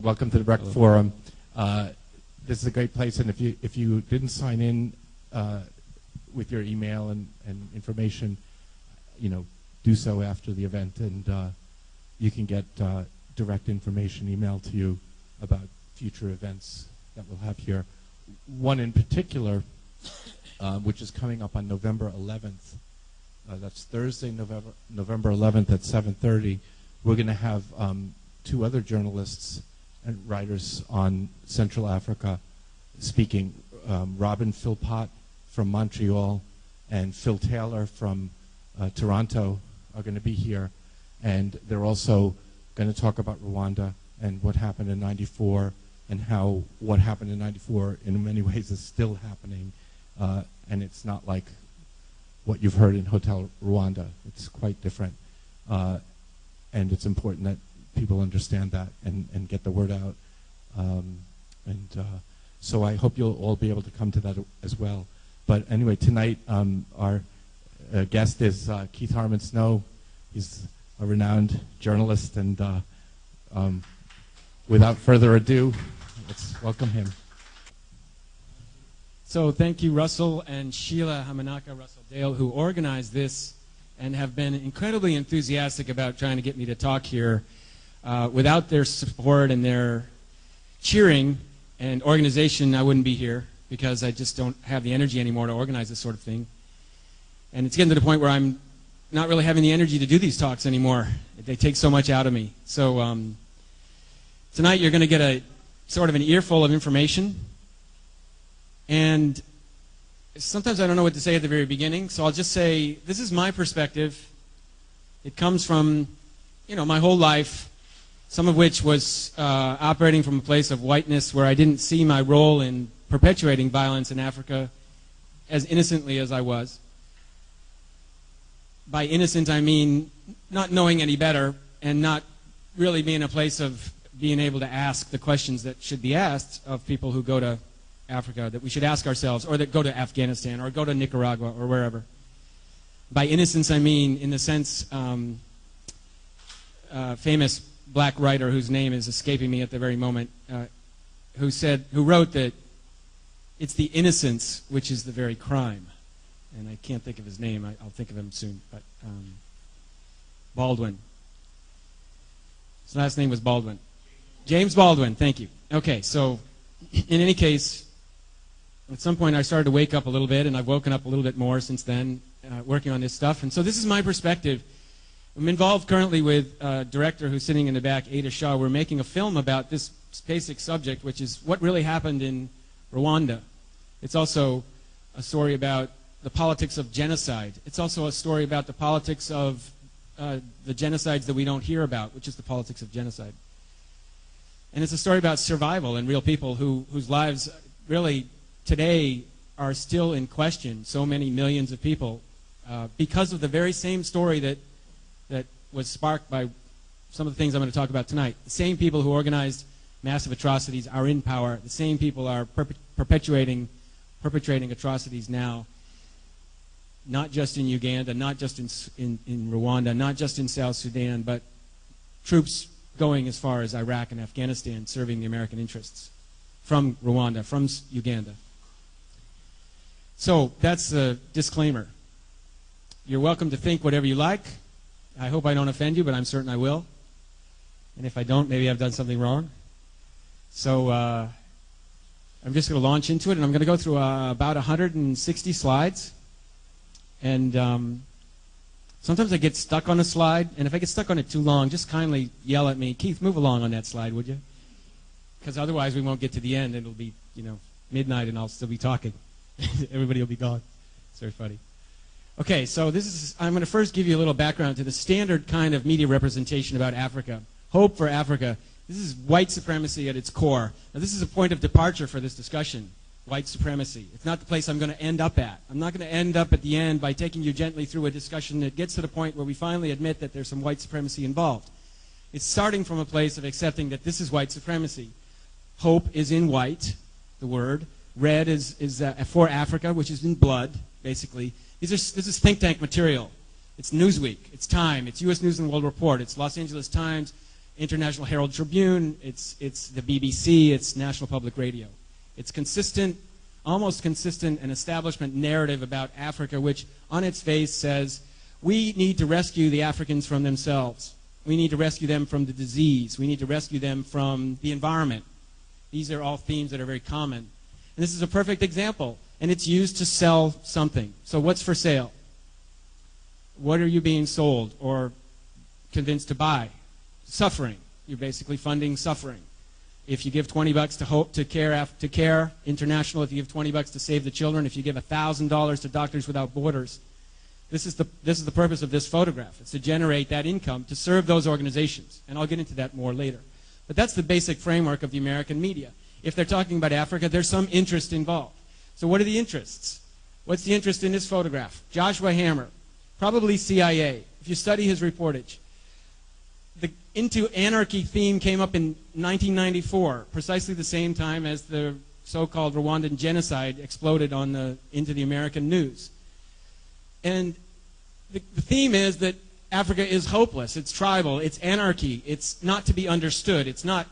Welcome to the Breck Forum. This is a great place, and if you didn't sign in with your email and information, do so after the event, and you can get direct information emailed to you about future events that we'll have here. One in particular, which is coming up on November 11th. That's Thursday, November 11th at 7:30. We're going to have two other journalists and writers on Central Africa speaking. Robin Philpott from Montreal and Phil Taylor from Toronto are going to be here, and they're also going to talk about Rwanda and what happened in '94 and how what happened in '94 in many ways is still happening, and it's not like what you've heard in Hotel Rwanda. It's quite different, and it's important that people understand that and get the word out. So I hope you'll all be able to come to that as well. But anyway, tonight our guest is Keith Harmon Snow. He's a renowned journalist, and without further ado, let's welcome him. So thank you, Russell and Sheila Hamanaka Russell-Dale, who organized this and have been incredibly enthusiastic about trying to get me to talk here. Without their support and their cheering and organization, I wouldn't be here, because I just don't have the energy anymore to organize this sort of thing. And it's getting to the point where I'm not really having the energy to do these talks anymore. They take so much out of me. So tonight you're going to get a sort of an earful of information. And sometimes I don't know what to say at the very beginning, so I'll just say this is my perspective. It comes from, my whole life, some of which was operating from a place of whiteness where I didn't see my role in perpetuating violence in Africa as innocently as I was. By innocent, I mean not knowing any better and not really being in a place of being able to ask the questions that should be asked of people who go to Africa, that we should ask ourselves, or that go to Afghanistan, or go to Nicaragua, or wherever. By innocence, I mean in the sense, famous black writer whose name is escaping me at the very moment, who wrote that it's the innocence which is the very crime. And I can't think of his name. I'll think of him soon. But Baldwin. His last name was Baldwin. James Baldwin. Thank you. Okay, so in any case, at some point I started to wake up a little bit, and I've woken up a little bit more since then, working on this stuff. And so this is my perspective. I'm involved currently with a director who's sitting in the back, Ada Shaw. We're making a film about this basic subject, which is what really happened in Rwanda. It's also a story about the politics of genocide. It's also a story about the politics of the genocides that we don't hear about, which is the politics of genocide. And it's a story about survival and real people whose lives really today are still in question, so many millions of people, because of the very same story that was sparked by some of the things I'm going to talk about tonight. The same people who organized massive atrocities are in power. The same people are perpetrating atrocities now, not just in Uganda, not just in Rwanda, not just in South Sudan, but troops going as far as Iraq and Afghanistan, serving the American interests from Rwanda, from Uganda. So that's a disclaimer. You're welcome to think whatever you like. I hope I don't offend you, but I'm certain I will. And if I don't, maybe I've done something wrong. So I'm just going to launch into it, and I'm going to go through about 160 slides. And sometimes I get stuck on a slide, and if I get stuck on it too long, just kindly yell at me, Keith, move along on that slide, would you? Because otherwise we won't get to the end, and it'll be, midnight, and I'll still be talking. Everybody will be gone. It's very funny. Okay, so I'm going to first give you a little background to the standard kind of media representation about Africa. Hope for Africa. This is white supremacy at its core. Now, this is a point of departure for this discussion. White supremacy. It's not the place I'm going to end up at. I'm not going to end up at the end by taking you gently through a discussion that gets to the point where we finally admit that there's some white supremacy involved. It's starting from a place of accepting that this is white supremacy. Hope is in white, the word. Red is for Africa, which is in blood, basically. This is think tank material. It's Newsweek. It's Time. It's U.S. News and World Report. It's Los Angeles Times. International Herald Tribune, it's the BBC, it's National Public Radio. It's consistent, almost consistent, an establishment narrative about Africa, which on its face says, we need to rescue the Africans from themselves. We need to rescue them from the disease. We need to rescue them from the environment. These are all themes that are very common. And this is a perfect example. And it's used to sell something. So what's for sale? What are you being sold or convinced to buy? Suffering. You're basically funding suffering. If you give $20 to Hope to Care International, if you give $20 to Save the Children, if you give $1,000 to Doctors Without Borders, this is the purpose of this photograph. It's to generate that income to serve those organizations. And I'll get into that more later. But that's the basic framework of the American media. If they're talking about Africa, there's some interest involved. So what are the interests? What's the interest in this photograph? Joshua Hammer, probably CIA, if you study his reportage. The Into Anarchy theme came up in 1994, precisely the same time as the so-called Rwandan genocide exploded on into the American news. And the theme is that Africa is hopeless, it's tribal, it's anarchy, it's not to be understood, it's not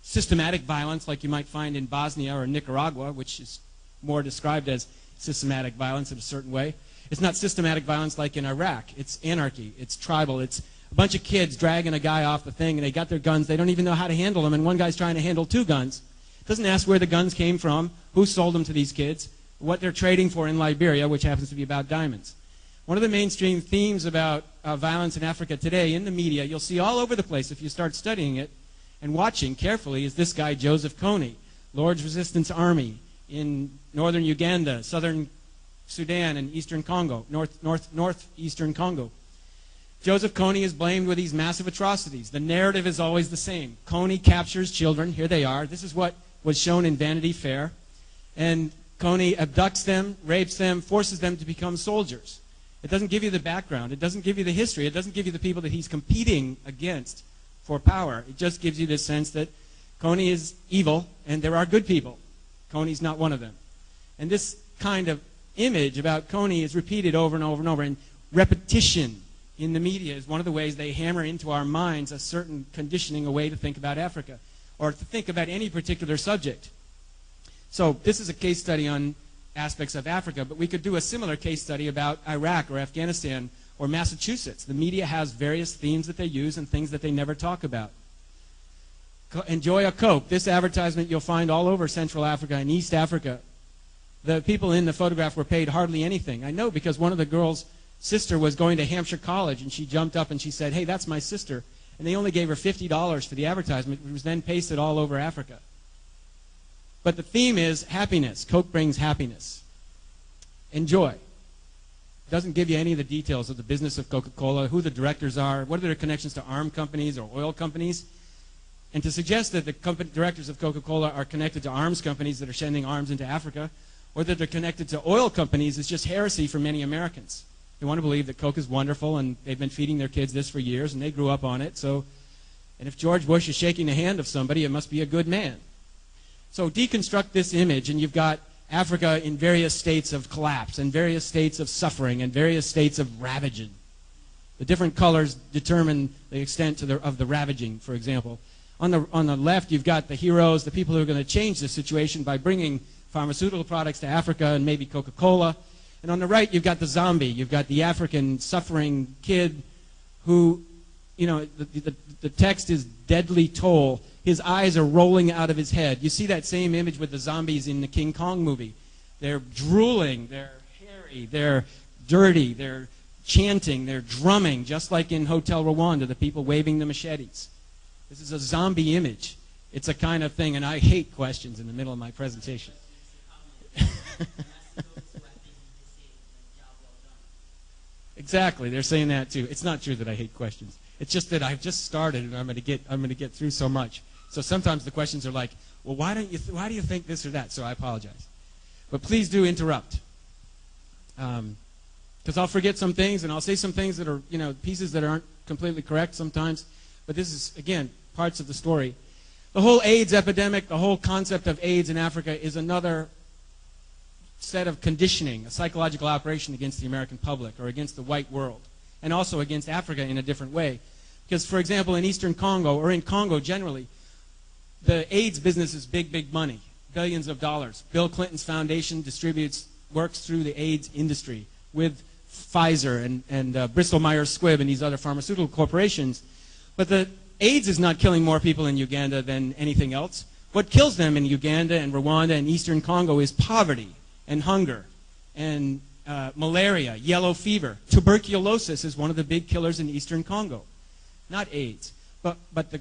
systematic violence like you might find in Bosnia or Nicaragua, which is more described as systematic violence in a certain way. It's not systematic violence like in Iraq. It's anarchy. It's tribal. It's a bunch of kids dragging a guy off the thing, and they got their guns. They don't even know how to handle them, and one guy's trying to handle 2 guns. Doesn't ask where the guns came from, who sold them to these kids, what they're trading for in Liberia, which happens to be about diamonds. One of the mainstream themes about violence in Africa today in the media, you'll see all over the place if you start studying it and watching carefully, is this guy Joseph Kony, Lord's Resistance Army in northern Uganda, southern Sudan, and eastern Congo, northeastern Congo. Joseph Kony is blamed with these massive atrocities. The narrative is always the same. Kony captures children. Here they are. This is what was shown in Vanity Fair. And Kony abducts them, rapes them, forces them to become soldiers. It doesn't give you the background. It doesn't give you the history. It doesn't give you the people that he's competing against for power. It just gives you this sense that Kony is evil and there are good people. Kony's not one of them. And this kind of image about Kony is repeated over and over and over. And repetition in the media is one of the ways they hammer into our minds a certain conditioning, a way to think about Africa or to think about any particular subject. So this is a case study on aspects of Africa, but we could do a similar case study about Iraq or Afghanistan or Massachusetts. The media has various themes that they use and things that they never talk about. Enjoy a Coke. This advertisement you'll find all over Central Africa and East Africa. The people in the photograph were paid hardly anything. I know because one of the girls' sister was going to Hampshire College, and she jumped up and she said, "Hey, that's my sister." And they only gave her $50 for the advertisement, which was then pasted all over Africa. But the theme is happiness. Coke brings happiness. Enjoy. It doesn't give you any of the details of the business of Coca-Cola, who the directors are, what are their connections to arm companies or oil companies. And to suggest that the directors of Coca-Cola are connected to arms companies that are sending arms into Africa, or that they're connected to oil companies, is just heresy for many Americans. They want to believe that Coke is wonderful, and they've been feeding their kids this for years, and they grew up on it. So, and if George Bush is shaking the hand of somebody, it must be a good man. So deconstruct this image, and you've got Africa in various states of collapse, and various states of suffering, and various states of ravaging. The different colors determine the extent of the ravaging, for example. On the left, you've got the heroes, the people who are going to change the situation by bringing pharmaceutical products to Africa and maybe Coca-Cola. And on the right, you've got the zombie. You've got the African suffering kid who, you know, the text is deadly toll. His eyes are rolling out of his head. You see that same image with the zombies in the King Kong movie. They're drooling, they're hairy, they're dirty, they're chanting, they're drumming, just like in Hotel Rwanda, the people waving the machetes. This is a zombie image. It's a kind of thing, and I hate questions in the middle of my presentation. Exactly, they're saying that too. It's not true that I hate questions. It's just that I've just started, and I'm going to get through so much. So sometimes the questions are like, well, why do you think this or that? So I apologize. But please do interrupt, because I'll forget some things, and I'll say some things that are, you know, pieces that aren't completely correct sometimes. But this is, again, parts of the story. The whole AIDS epidemic, the whole concept of AIDS in Africa is another set of conditioning, a psychological operation against the American public or against the white world, and also against Africa in a different way, Because, for example, in Eastern Congo, or in Congo generally, the AIDS business is big, big money, billions of dollars. Bill Clinton's foundation works through the AIDS industry with Pfizer and Bristol-Myers Squibb and these other pharmaceutical corporations. But the AIDS is not killing more people in Uganda than anything else. What kills them in Uganda and Rwanda and Eastern Congo is poverty and hunger and malaria, yellow fever. Tuberculosis is one of the big killers in Eastern Congo. Not AIDS. But the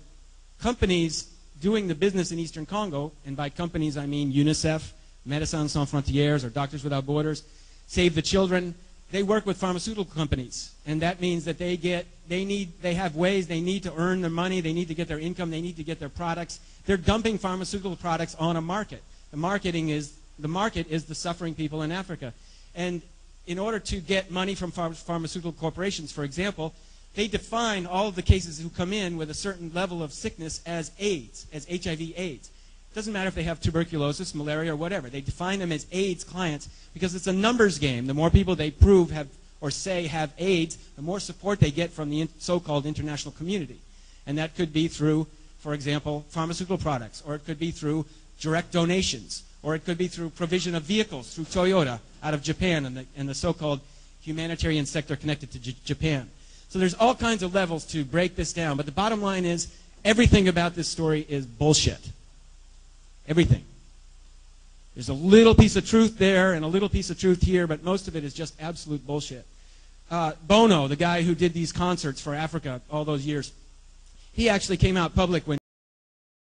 companies doing the business in Eastern Congo, and by companies I mean UNICEF, Médecins Sans Frontières, or Doctors Without Borders, Save the Children, they work with pharmaceutical companies. And that means that they have ways, they need to earn their money, they need to get their income, they need to get their products. They're dumping pharmaceutical products on a market. The market is the suffering people in Africa. And in order to get money from pharmaceutical corporations, for example, they define all of the cases who come in with a certain level of sickness as AIDS, as HIV/AIDS. It doesn't matter if they have tuberculosis, malaria, or whatever. They define them as AIDS clients because it's a numbers game. The more people they prove have or say have AIDS, the more support they get from the so-called international community. And that could be through, for example, pharmaceutical products, or it could be through direct donations, or it could be through provision of vehicles through Toyota out of Japan and the so-called humanitarian sector connected to Japan. So there's all kinds of levels to break this down. But the bottom line is everything about this story is bullshit. Everything. There's a little piece of truth there and a little piece of truth here, but most of it is just absolute bullshit. Bono, the guy who did these concerts for Africa all those years, he actually came out public when